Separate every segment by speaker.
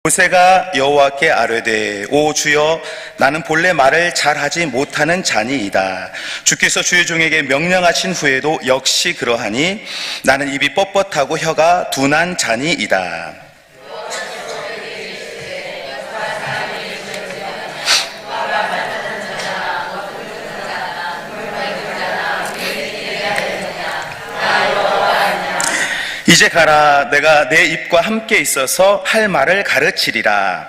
Speaker 1: 모세가 여호와께 아뢰되 오 주여 나는 본래 말을 잘하지 못하는 자니이다. 주께서 주의 종에게 명령하신 후에도 역시 그러하니 나는 입이 뻣뻣하고 혀가 둔한 자니이다. 이제 가라. 내가 내 입과 함께 있어서 할 말을 가르치리라.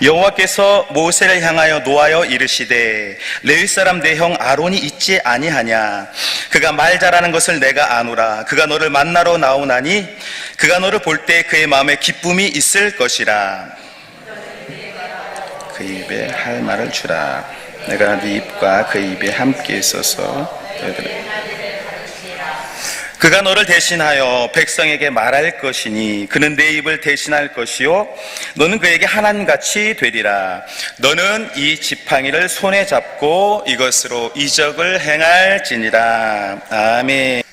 Speaker 1: 여호와께서 모세를 향하여 노하여 이르시되 레위 사람 내 형 아론이 있지 아니하냐. 그가 말 잘하는 것을 내가 아노라. 그가 너를 만나러 나오나니 그가 너를 볼 때 그의 마음에 기쁨이 있을 것이라. 그 입에 할 말을 주라. 내가 네 입과 그 입에 함께 있어서 그가 너를 대신하여 백성에게 말할 것이니 그는 내 입을 대신할 것이요 너는 그에게 하나님같이 되리라. 너는 이 지팡이를 손에 잡고 이것으로 이적을 행할지니라. 아멘.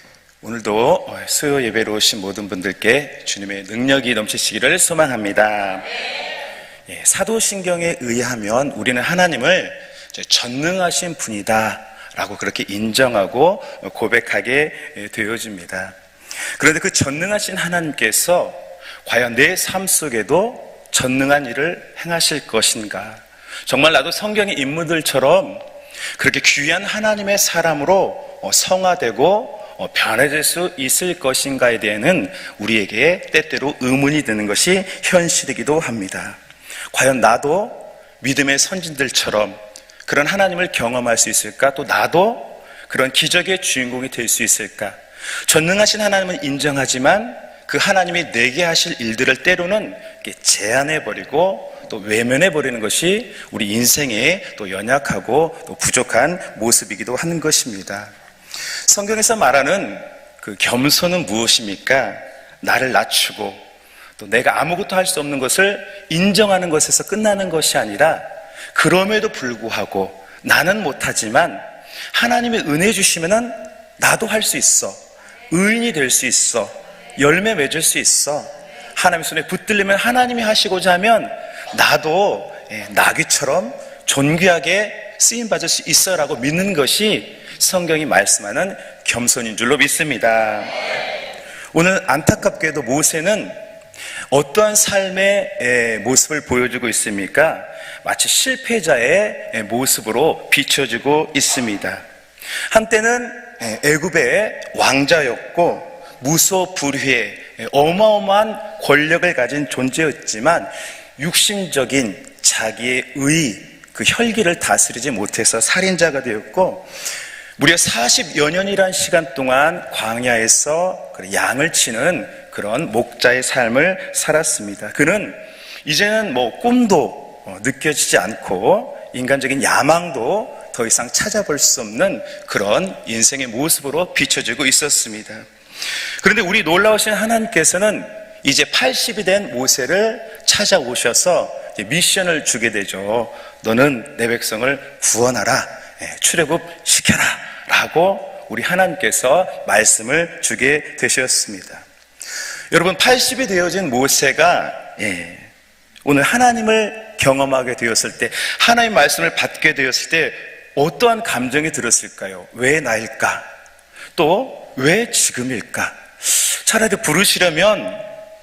Speaker 1: 오늘도 수요 예배로 오신 모든 분들께 주님의 능력이 넘치시기를 소망합니다. 사도신경에 의하면 우리는 하나님을 전능하신 분이다 라고 그렇게 인정하고 고백하게 되어집니다. 그런데 그 전능하신 하나님께서 과연 내 삶 속에도 전능한 일을 행하실 것인가? 정말 나도 성경의 인물들처럼 그렇게 귀한 하나님의 사람으로 성화되고 변해질 수 있을 것인가에 대해서는 우리에게 때때로 의문이 드는 것이 현실이기도 합니다. 과연 나도 믿음의 선진들처럼 그런 하나님을 경험할 수 있을까? 또 나도 그런 기적의 주인공이 될 수 있을까? 전능하신 하나님은 인정하지만 그 하나님이 내게 하실 일들을 때로는 제한해버리고 또 외면해버리는 것이 우리 인생의 또 연약하고 또 부족한 모습이기도 하는 것입니다. 성경에서 말하는 그 겸손은 무엇입니까? 나를 낮추고 또 내가 아무것도 할 수 없는 것을 인정하는 것에서 끝나는 것이 아니라 그럼에도 불구하고 나는 못하지만 하나님의 은혜 주시면은 나도 할 수 있어. 의인이 될 수 있어. 열매 맺을 수 있어. 하나님의 손에 붙들리면 하나님이 하시고자 하면 나도 나귀처럼 존귀하게 쓰임받을 수 있어라고 믿는 것이 성경이 말씀하는 겸손인 줄로 믿습니다. 오늘 안타깝게도 모세는 어떠한 삶의 모습을 보여주고 있습니까? 마치 실패자의 모습으로 비춰지고 있습니다. 한때는 애굽의 왕자였고 무소불위의 어마어마한 권력을 가진 존재였지만 육신적인 자기의 그 혈기를 다스리지 못해서 살인자가 되었고 무려 40여 년이란 시간 동안 광야에서 양을 치는 그런 목자의 삶을 살았습니다. 그는 이제는 꿈도 느껴지지 않고 인간적인 야망도 더 이상 찾아볼 수 없는 그런 인생의 모습으로 비춰지고 있었습니다. 그런데 우리 놀라우신 하나님께서는 이제 80이 된 모세를 찾아오셔서 미션을 주게 되죠. 너는 내 백성을 구원하라, 출애굽시켜라 라고 우리 하나님께서 말씀을 주게 되셨습니다. 여러분, 80이 되어진 모세가 오늘 하나님을 경험하게 되었을 때, 하나님의 말씀을 받게 되었을 때 어떠한 감정이 들었을까요? 왜 나일까? 또 왜 지금일까? 차라리 부르시려면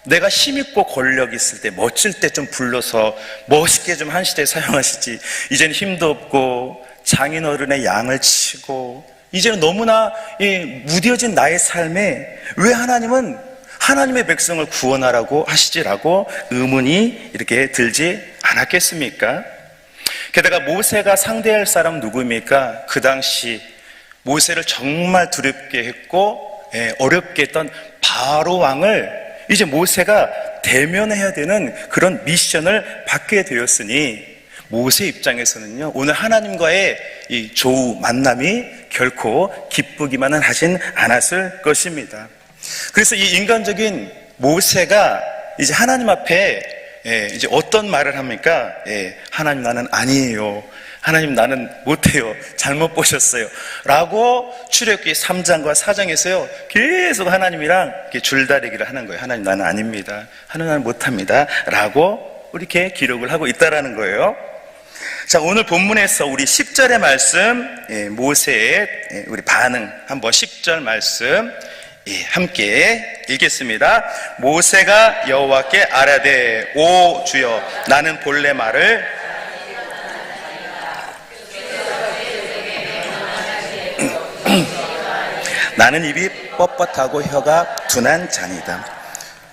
Speaker 1: 내가 힘있고 권력 있을 때, 멋질 때 좀 불러서 멋있게 좀 한 시대에 사용하시지, 이제는 힘도 없고 장인어른의 양을 치고 이제는 너무나 무뎌진 나의 삶에 왜 하나님은 하나님의 백성을 구원하라고 하시지라고 의문이 이렇게 들지 않았겠습니까? 게다가 모세가 상대할 사람 누구입니까? 그 당시 모세를 정말 두렵게 했고 어렵게 했던 바로 왕을 이제 모세가 대면해야 되는 그런 미션을 받게 되었으니 모세 입장에서는요, 오늘 하나님과의 이 조우 만남이 결코 기쁘기만은 하진 않았을 것입니다. 그래서 이 인간적인 모세가 이제 하나님 앞에 이제 어떤 말을 합니까? 하나님, 나는 아니에요. 하나님 나는 못해요. 잘못 보셨어요. 라고 출애굽기 3장과 4장에서요. 계속 하나님이랑 이렇게 줄다리기를 하는 거예요. 하나님 나는 아닙니다. 하나님 나는 못합니다. 라고 이렇게 기록을 하고 있다라는 거예요. 자, 오늘 본문에서 우리 10절의 말씀, 모세의 우리 반응 한번 10절 말씀 함께 읽겠습니다. 모세가 여호와께 아뢰되 오 주여 나는 본래 말을 나는 입이 뻣뻣하고 혀가 둔한 자니다.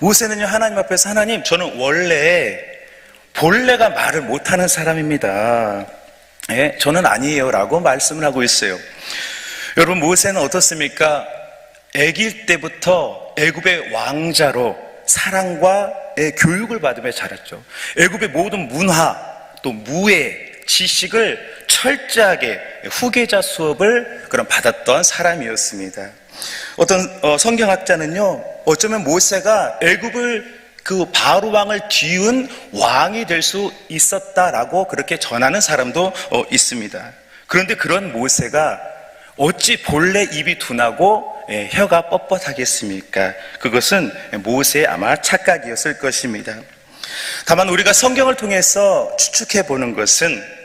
Speaker 1: 모세는요 하나님 앞에서 하나님 저는 본래가 말을 못하는 사람입니다. 예, 저는 아니에요 라고 말씀을 하고 있어요. 여러분 모세는 어떻습니까? 아기일 때부터 애굽의 왕자로 사랑과 교육을 받으며 자랐죠. 애굽의 모든 문화 또 무예 지식을 철저하게 후계자 수업을 그런 받았던 사람이었습니다. 어떤 성경학자는요 어쩌면 모세가 애굽을 그 바로 왕을 뒤운 왕이 될 수 있었다라고 그렇게 전하는 사람도 있습니다. 그런데 그런 모세가 어찌 본래 입이 둔하고 혀가 뻣뻣하겠습니까? 그것은 모세의 아마 착각이었을 것입니다. 다만 우리가 성경을 통해서 추측해 보는 것은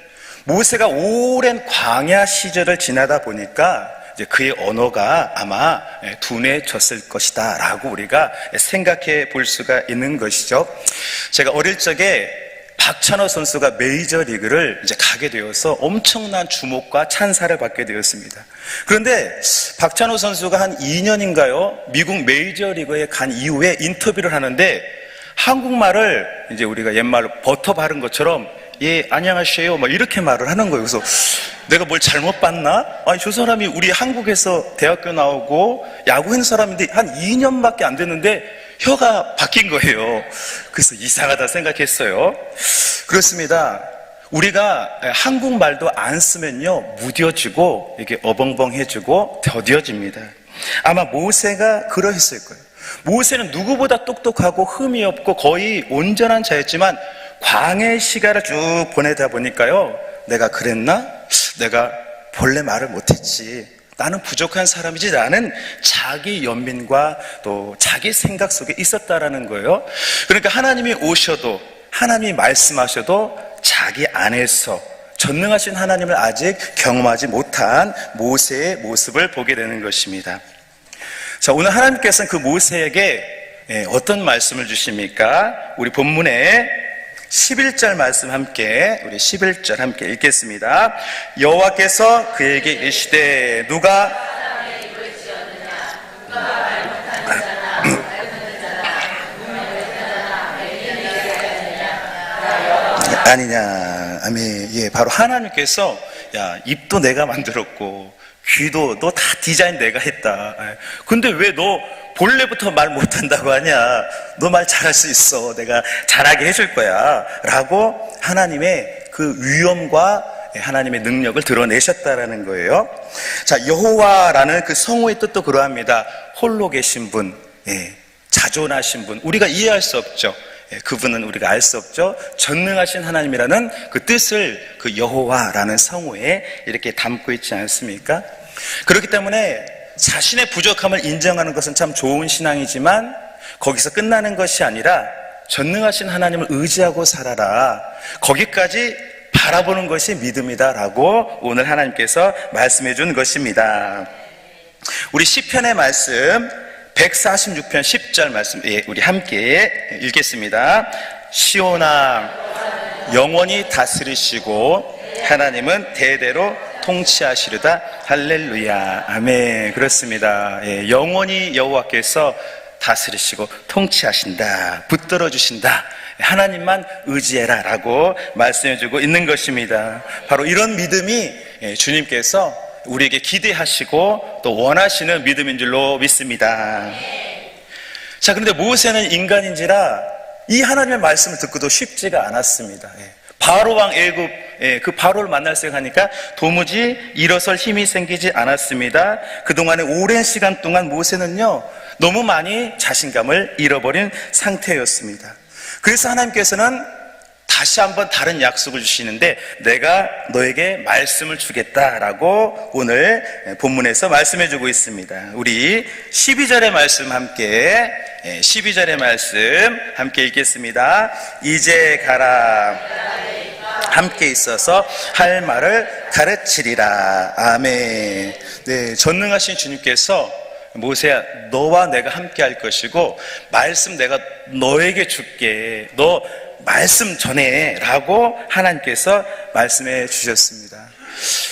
Speaker 1: 모세가 오랜 광야 시절을 지나다 보니까 이제 그의 언어가 아마 둔해졌을 것이다 라고 우리가 생각해 볼 수가 있는 것이죠. 제가 어릴 적에 박찬호 선수가 메이저리그를 이제 가게 되어서 엄청난 주목과 찬사를 받게 되었습니다. 그런데 박찬호 선수가 한 2년인가요? 미국 메이저리그에 간 이후에 인터뷰를 하는데 한국말을 이제 우리가 옛말로 버터 바른 것처럼 예, 안녕하세요. 막 이렇게 말을 하는 거예요. 그래서 내가 뭘 잘못 봤나? 아니, 저 사람이 우리 한국에서 대학교 나오고 야구한 사람인데 한 2년밖에 안 됐는데 혀가 바뀐 거예요. 그래서 이상하다 생각했어요. 그렇습니다. 우리가 한국말도 안 쓰면요, 무뎌지고 이게 어벙벙해지고 더뎌집니다. 아마 모세가 그러했을 거예요. 모세는 누구보다 똑똑하고 흠이 없고 거의 온전한 자였지만 광야의 시간을 쭉 보내다 보니까요, 내가 그랬나? 내가 본래 말을 못했지. 나는 부족한 사람이지. 라는 자기 연민과 또 자기 생각 속에 있었다라는 거예요. 그러니까 하나님이 오셔도, 하나님이 말씀하셔도 자기 안에서 전능하신 하나님을 아직 경험하지 못한 모세의 모습을 보게 되는 것입니다. 자, 오늘 하나님께서는 그 모세에게 어떤 말씀을 주십니까? 우리 본문에 11절 말씀 함께, 우리 11절 함께 읽겠습니다. 여호와께서 그에게 이르시되 누가 아니냐. 아멘. 예, 바로 하나님께서 야, 입도 내가 만들었고 귀도 너 다 디자인 내가 했다. 근데 왜 너 본래부터 말 못한다고 하냐? 너 말 잘할 수 있어. 내가 잘하게 해줄 거야. 라고 하나님의 그 위엄과 하나님의 능력을 드러내셨다라는 거예요. 자, 여호와라는 그 성호의 뜻도 그러합니다. 홀로 계신 분, 자존하신 분. 우리가 이해할 수 없죠. 그분은 우리가 알 수 없죠. 전능하신 하나님이라는 그 뜻을 그 여호와라는 성호에 이렇게 담고 있지 않습니까? 그렇기 때문에 자신의 부족함을 인정하는 것은 참 좋은 신앙이지만 거기서 끝나는 것이 아니라 전능하신 하나님을 의지하고 살아라. 거기까지 바라보는 것이 믿음이다라고 오늘 하나님께서 말씀해 준 것입니다. 우리 시편의 말씀 146편 10절 말씀, 우리 함께 읽겠습니다. 시온아 영원히 다스리시고 하나님은 대대로 통치하시리다. 할렐루야. 아멘. 그렇습니다. 영원히 여호와께서 다스리시고 통치하신다. 붙들어 주신다. 하나님만 의지해라 라고 말씀해주고 있는 것입니다. 바로 이런 믿음이 주님께서 우리에게 기대하시고 또 원하시는 믿음인 줄로 믿습니다. 자, 그런데 모세는 인간인지라 이 하나님의 말씀을 듣고도 쉽지가 않았습니다. 바로 왕 애굽, 그 바로를 만날 생각하니까 도무지 일어설 힘이 생기지 않았습니다. 그동안의 오랜 시간 동안 모세는요, 너무 많이 자신감을 잃어버린 상태였습니다. 그래서 하나님께서는 다시 한번 다른 약속을 주시는데 내가 너에게 말씀을 주겠다라고 오늘 본문에서 말씀해 주고 있습니다. 우리 12절의 말씀 함께 12절의 말씀 함께 읽겠습니다. 이제 가라 함께 있어서 할 말을 가르치리라. 아멘. 네, 전능하신 주님께서 모세야 너와 내가 함께 할 것이고 말씀 내가 너에게 줄게. 너 말씀 전해 라고 하나님께서 말씀해 주셨습니다.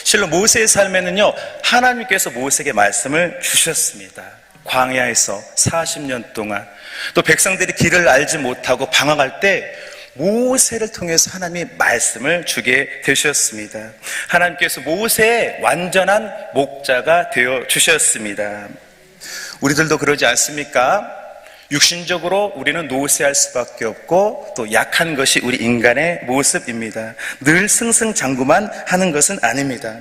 Speaker 1: 실로 모세의 삶에는요 하나님께서 모세에게 말씀을 주셨습니다. 광야에서 40년 동안 또 백성들이 길을 알지 못하고 방황할 때 모세를 통해서 하나님이 말씀을 주게 되셨습니다. 하나님께서 모세의 완전한 목자가 되어 주셨습니다. 우리들도 그러지 않습니까? 육신적으로 우리는 노쇠할 수밖에 없고 또 약한 것이 우리 인간의 모습입니다. 늘 승승장구만 하는 것은 아닙니다.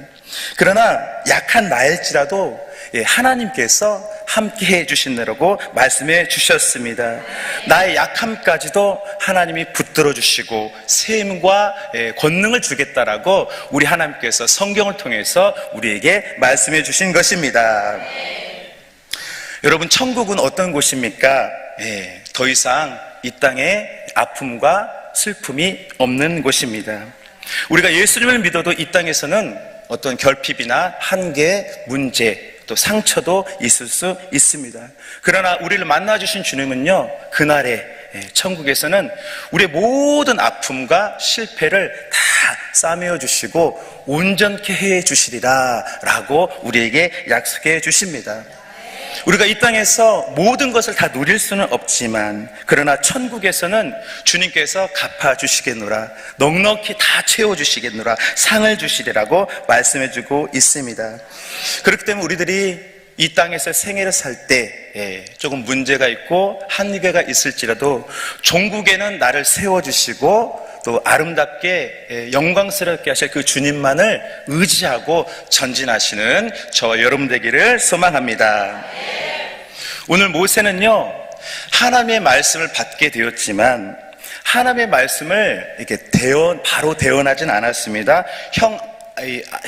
Speaker 1: 그러나 약한 나일지라도 하나님께서 함께해 주시느라고 말씀해 주셨습니다. 나의 약함까지도 하나님이 붙들어 주시고 세임과 권능을 주겠다라고 우리 하나님께서 성경을 통해서 우리에게 말씀해 주신 것입니다. 여러분, 천국은 어떤 곳입니까? 더 이상 이 땅에 아픔과 슬픔이 없는 곳입니다. 우리가 예수님을 믿어도 이 땅에서는 어떤 결핍이나 한계, 문제, 또 상처도 있을 수 있습니다. 그러나 우리를 만나주신 주님은요, 그날에 천국에서는 우리의 모든 아픔과 실패를 다 싸매어 주시고 온전케 해 주시리라 라고 우리에게 약속해 주십니다. 우리가 이 땅에서 모든 것을 다 누릴 수는 없지만 그러나 천국에서는 주님께서 갚아주시겠노라, 넉넉히 다 채워주시겠노라, 상을 주시리라고 말씀해주고 있습니다. 그렇기 때문에 우리들이 이 땅에서 생애를 살 때 조금 문제가 있고 한계가 있을지라도 종국에는 나를 세워주시고 또 아름답게 영광스럽게 하실 그 주님만을 의지하고 전진하시는 저와 여러분 되기를 소망합니다. 오늘 모세는요 하나님의 말씀을 받게 되었지만 하나님의 말씀을 이렇게 바로 대언하진 않았습니다.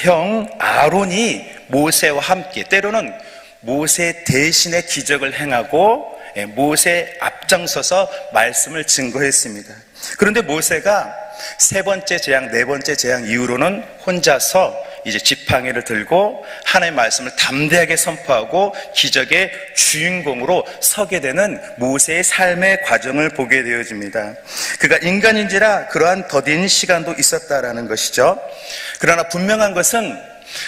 Speaker 1: 형 아론이 모세와 함께 때로는 모세 대신에 기적을 행하고 모세 앞장서서 말씀을 증거했습니다. 그런데 모세가 세 번째 재앙, 네 번째 재앙 이후로는 혼자서 이제 지팡이를 들고 하나님의 말씀을 담대하게 선포하고 기적의 주인공으로 서게 되는 모세의 삶의 과정을 보게 되어집니다. 그가 인간인지라 그러한 더딘 시간도 있었다라는 것이죠. 그러나 분명한 것은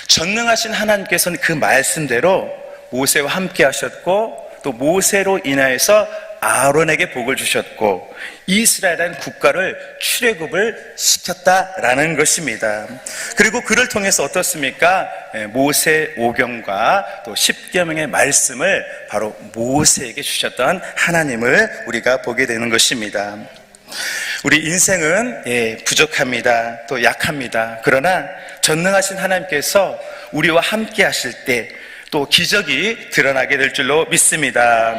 Speaker 1: 전능하신 하나님께서는 그 말씀대로 모세와 함께 하셨고 또 모세로 인하여서 아론에게 복을 주셨고 이스라엘이라는 국가를 출애굽을 시켰다라는 것입니다. 그리고 그를 통해서 어떻습니까? 모세 오경과 또 십계명의 말씀을 바로 모세에게 주셨던 하나님을 우리가 보게 되는 것입니다. 우리 인생은 부족합니다. 또 약합니다. 그러나 전능하신 하나님께서 우리와 함께 하실 때 또 기적이 드러나게 될 줄로 믿습니다.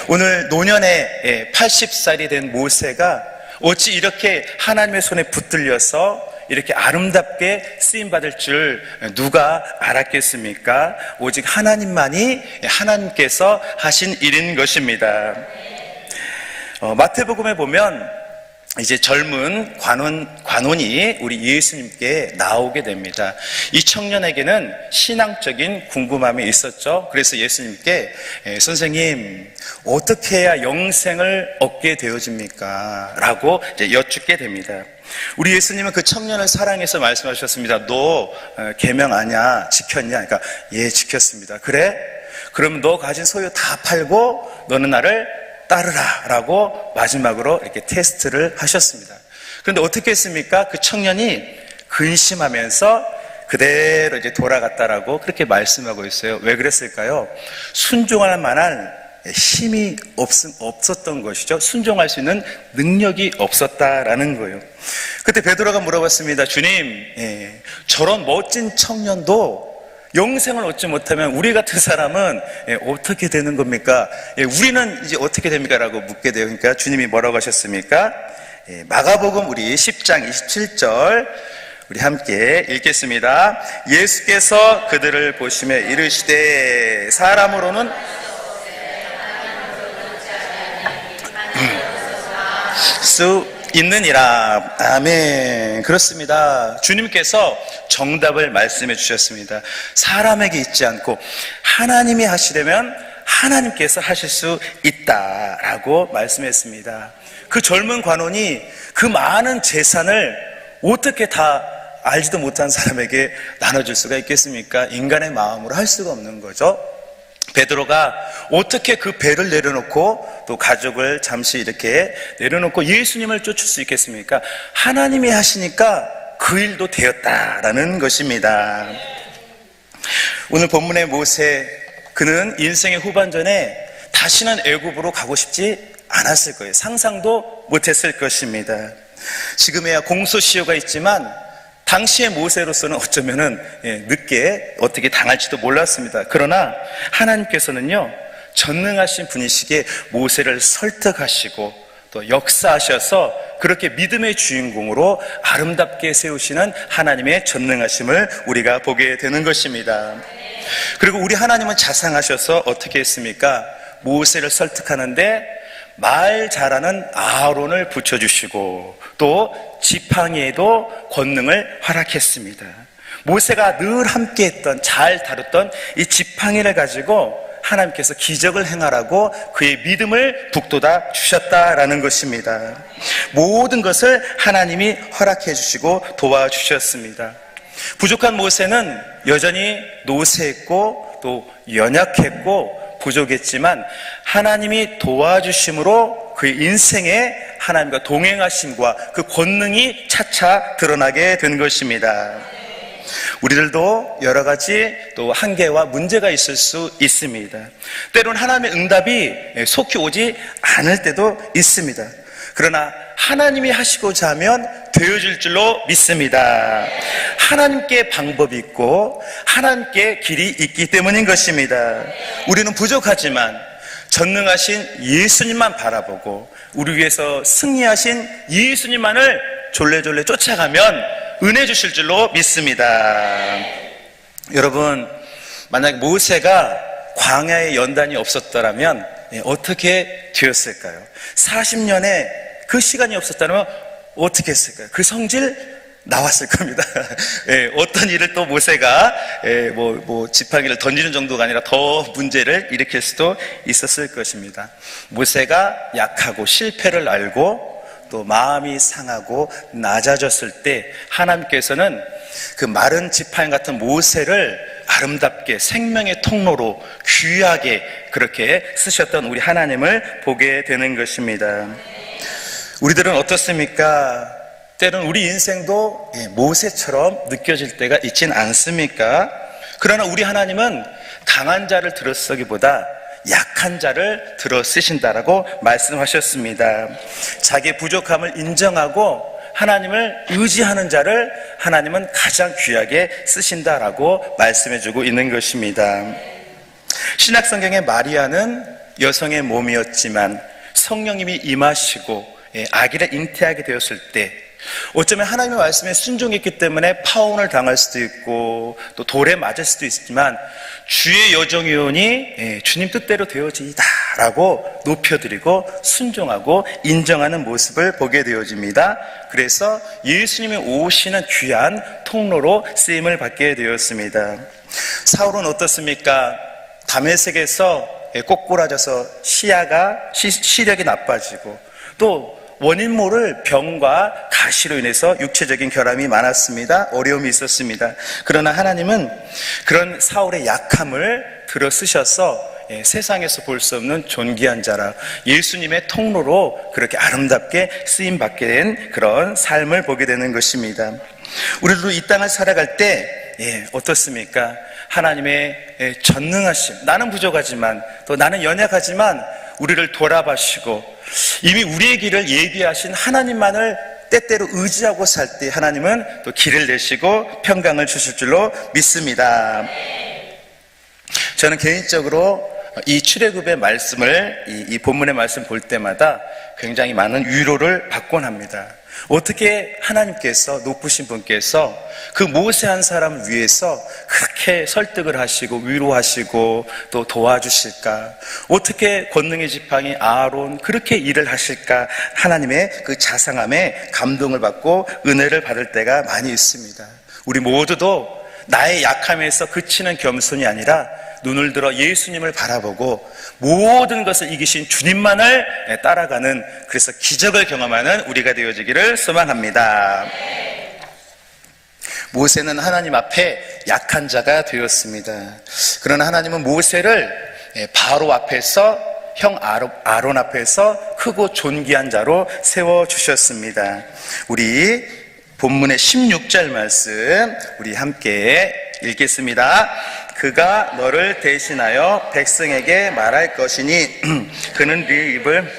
Speaker 1: 오늘 노년에 80살이 된 모세가 어찌 이렇게 하나님의 손에 붙들려서 이렇게 아름답게 쓰임받을 줄 누가 알았겠습니까? 오직 하나님만이 하나님께서 하신 일인 것입니다. 마태복음에 보면 이제 젊은 관원이 우리 예수님께 나오게 됩니다. 이 청년에게는 신앙적인 궁금함이 있었죠. 그래서 예수님께 선생님 어떻게 해야 영생을 얻게 되어집니까? 라고 이제 여쭙게 됩니다. 우리 예수님은 그 청년을 사랑해서 말씀하셨습니다. 너 계명 아냐? 지켰냐? 그러니까 예, 지켰습니다. 그래? 그럼 너 가진 소유 다 팔고 너는 나를 따르라 라고 마지막으로 이렇게 테스트를 하셨습니다. 그런데 어떻게 했습니까? 그 청년이 근심하면서 그대로 이제 돌아갔다라고 그렇게 말씀하고 있어요. 왜 그랬을까요? 순종할 만한 힘이 없었던 것이죠. 순종할 수 있는 능력이 없었다라는 거예요. 그때 베드로가 물어봤습니다. 주님, 저런 멋진 청년도 영생을 얻지 못하면 우리 같은 사람은 어떻게 되는 겁니까? 우리는 이제 어떻게 됩니까? 라고 묻게 되요. 그러니까 주님이 뭐라고 하셨습니까? 마가복음 우리 10장 27절 우리 함께 읽겠습니다. 예수께서 그들을 보시며 이르시되 사람으로는 수 있느니라. 아멘. 그렇습니다. 주님께서 정답을 말씀해 주셨습니다. 사람에게 있지 않고 하나님이 하시려면 하나님께서 하실 수 있다라고 말씀했습니다. 그 젊은 관원이 그 많은 재산을 어떻게 다 알지도 못한 사람에게 나눠줄 수가 있겠습니까? 인간의 마음으로 할 수가 없는 거죠. 베드로가 어떻게 그 배를 내려놓고 또 가족을 잠시 이렇게 내려놓고 예수님을 쫓을 수 있겠습니까? 하나님이 하시니까 그 일도 되었다라는 것입니다. 오늘 본문의 모세, 그는 인생의 후반전에 다시는 애굽으로 가고 싶지 않았을 거예요. 상상도 못했을 것입니다. 지금에야 공소시효가 있지만 당시의 모세로서는 어쩌면은 늦게 어떻게 당할지도 몰랐습니다. 그러나 하나님께서는요, 전능하신 분이시기에 모세를 설득하시고 또 역사하셔서 그렇게 믿음의 주인공으로 아름답게 세우시는 하나님의 전능하심을 우리가 보게 되는 것입니다. 그리고 우리 하나님은 자상하셔서 어떻게 했습니까? 모세를 설득하는데 말 잘하는 아론을 붙여주시고 또 지팡이에도 권능을 허락했습니다. 모세가 늘 함께했던, 잘 다뤘던 이 지팡이를 가지고 하나님께서 기적을 행하라고 그의 믿음을 북돋아 주셨다라는 것입니다. 모든 것을 하나님이 허락해 주시고 도와주셨습니다. 부족한 모세는 여전히 노쇠했고 또 연약했고 부족했지만 하나님이 도와주심으로 그의 인생에 하나님과 동행하심과 그 권능이 차차 드러나게 된 것입니다. 우리들도 여러 가지 또 한계와 문제가 있을 수 있습니다. 때로는 하나님의 응답이 속히 오지 않을 때도 있습니다. 그러나 하나님이 하시고자 하면 되어질 줄로 믿습니다. 하나님께 방법이 있고 하나님께 길이 있기 때문인 것입니다. 우리는 부족하지만 전능하신 예수님만 바라보고 우리 위해서 승리하신 예수님만을 졸래졸래 쫓아가면 은혜 주실 줄로 믿습니다. 여러분, 만약 모세가 광야의 연단이 없었더라면 어떻게 되었을까요? 40년의 그 시간이 없었다면 어떻게 했을까요? 그 성질 나왔을 겁니다. 어떤 일을 또 모세가 지팡이를 던지는 정도가 아니라 더 문제를 일으킬 수도 있었을 것입니다. 모세가 약하고 실패를 알고 또 마음이 상하고 낮아졌을 때 하나님께서는 그 마른 지팡이 같은 모세를 아름답게 생명의 통로로 귀하게 그렇게 쓰셨던 우리 하나님을 보게 되는 것입니다. 우리들은 어떻습니까? 때로는 우리 인생도 모세처럼 느껴질 때가 있진 않습니까? 그러나 우리 하나님은 강한 자를 들어쓰기보다 약한 자를 들어쓰신다라고 말씀하셨습니다. 자기의 부족함을 인정하고 하나님을 의지하는 자를 하나님은 가장 귀하게 쓰신다라고 말씀해주고 있는 것입니다. 신약성경의 마리아는 여성의 몸이었지만 성령님이 임하시고 아기를 잉태하게 되었을 때 어쩌면 하나님의 말씀에 순종했기 때문에 파혼을 당할 수도 있고 또 돌에 맞을 수도 있지만 주의 여정이오니 주님 뜻대로 되어지이다 라고 높여드리고 순종하고 인정하는 모습을 보게 되어집니다. 그래서 예수님이 오시는 귀한 통로로 쓰임을 받게 되었습니다. 사울은 어떻습니까? 다메섹에서 꼬꾸라져서 시력이 나빠지고 또 원인 모를 병과 가시로 인해서 육체적인 결함이 많았습니다. 어려움이 있었습니다. 그러나 하나님은 그런 사울의 약함을 들어 쓰셔서 세상에서 볼 수 없는 존귀한 자라 예수님의 통로로 그렇게 아름답게 쓰임받게 된 그런 삶을 보게 되는 것입니다. 우리도 이 땅을 살아갈 때 어떻습니까? 하나님의 전능하심, 나는 부족하지만 또 나는 연약하지만 우리를 돌아봐시고 이미 우리의 길을 예비하신 하나님만을 때때로 의지하고 살 때 하나님은 또 길을 내시고 평강을 주실 줄로 믿습니다. 저는 개인적으로 이 출애굽의 말씀을 이 본문의 말씀 볼 때마다 굉장히 많은 위로를 받곤 합니다. 어떻게 하나님께서, 높으신 분께서 그 모세 한 사람을 위해서 그렇게 설득을 하시고 위로하시고 또 도와주실까? 어떻게 권능의 지팡이 아론 그렇게 일을 하실까? 하나님의 그 자상함에 감동을 받고 은혜를 받을 때가 많이 있습니다. 우리 모두도 나의 약함에서 그치는 겸손이 아니라 눈을 들어 예수님을 바라보고 모든 것을 이기신 주님만을 따라가는, 그래서 기적을 경험하는 우리가 되어지기를 소망합니다. 모세는 하나님 앞에 약한 자가 되었습니다. 그러나 하나님은 모세를 바로 앞에서, 형 아론 앞에서 크고 존귀한 자로 세워주셨습니다. 우리 본문의 16절 말씀 우리 함께 읽겠습니다. 그가 너를 대신하여 백성에게 말할 것이니 그는 네 입을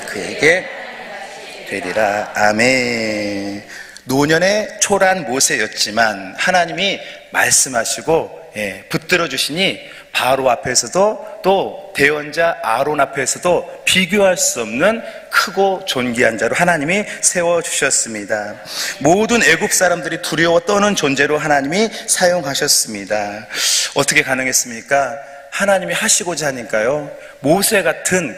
Speaker 1: 그에게 되리라. 아멘. 노년의 초라한 모세였지만 하나님이 말씀하시고 붙들어 주시니 바로 앞에서도 또 대언자 아론 앞에서도 비교할 수 없는 크고 존귀한 자로 하나님이 세워주셨습니다. 모든 애굽 사람들이 두려워 떠는 존재로 하나님이 사용하셨습니다. 어떻게 가능했습니까? 하나님이 하시고자 하니까요. 모세 같은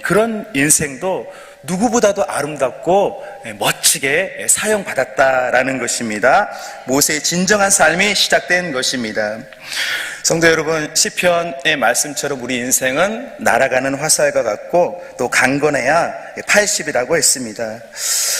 Speaker 1: 그런 인생도 누구보다도 아름답고 멋지게 사용받았다라는 것입니다. 모세의 진정한 삶이 시작된 것입니다. 성도 여러분, 시편의 말씀처럼 우리 인생은 날아가는 화살과 같고 또 강건해야 80이라고 했습니다.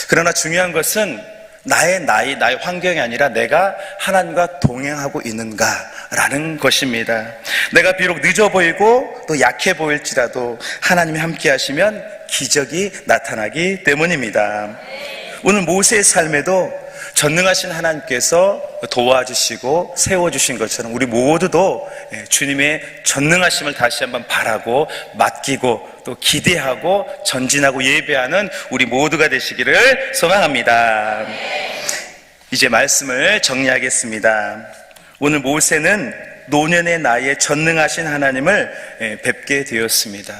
Speaker 1: 그러나 중요한 것은 나의 나이, 나의 환경이 아니라 내가 하나님과 동행하고 있는가라는 것입니다. 내가 비록 늦어 보이고 또 약해 보일지라도 하나님이 함께 하시면 기적이 나타나기 때문입니다. 오늘 모세의 삶에도 전능하신 하나님께서 도와주시고 세워주신 것처럼 우리 모두도 주님의 전능하심을 다시 한번 바라고 맡기고 또 기대하고 전진하고 예배하는 우리 모두가 되시기를 소망합니다. 이제 말씀을 정리하겠습니다. 오늘 모세는 노년의 나이에 전능하신 하나님을 뵙게 되었습니다.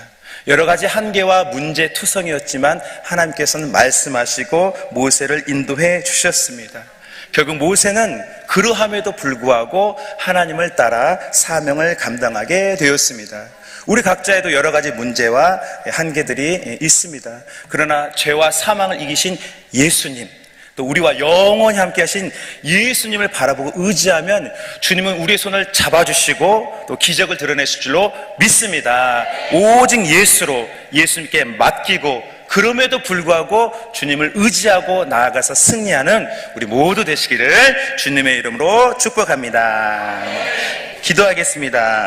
Speaker 1: 여러 가지 한계와 문제 투성이었지만 하나님께서는 말씀하시고 모세를 인도해 주셨습니다. 결국 모세는 그러함에도 불구하고 하나님을 따라 사명을 감당하게 되었습니다. 우리 각자에도 여러 가지 문제와 한계들이 있습니다. 그러나 죄와 사망을 이기신 예수님, 또 우리와 영원히 함께 하신 예수님을 바라보고 의지하면 주님은 우리의 손을 잡아주시고 또 기적을 드러내실 줄로 믿습니다. 오직 예수로 예수님께 맡기고 그럼에도 불구하고 주님을 의지하고 나아가서 승리하는 우리 모두 되시기를 주님의 이름으로 축복합니다. 기도하겠습니다.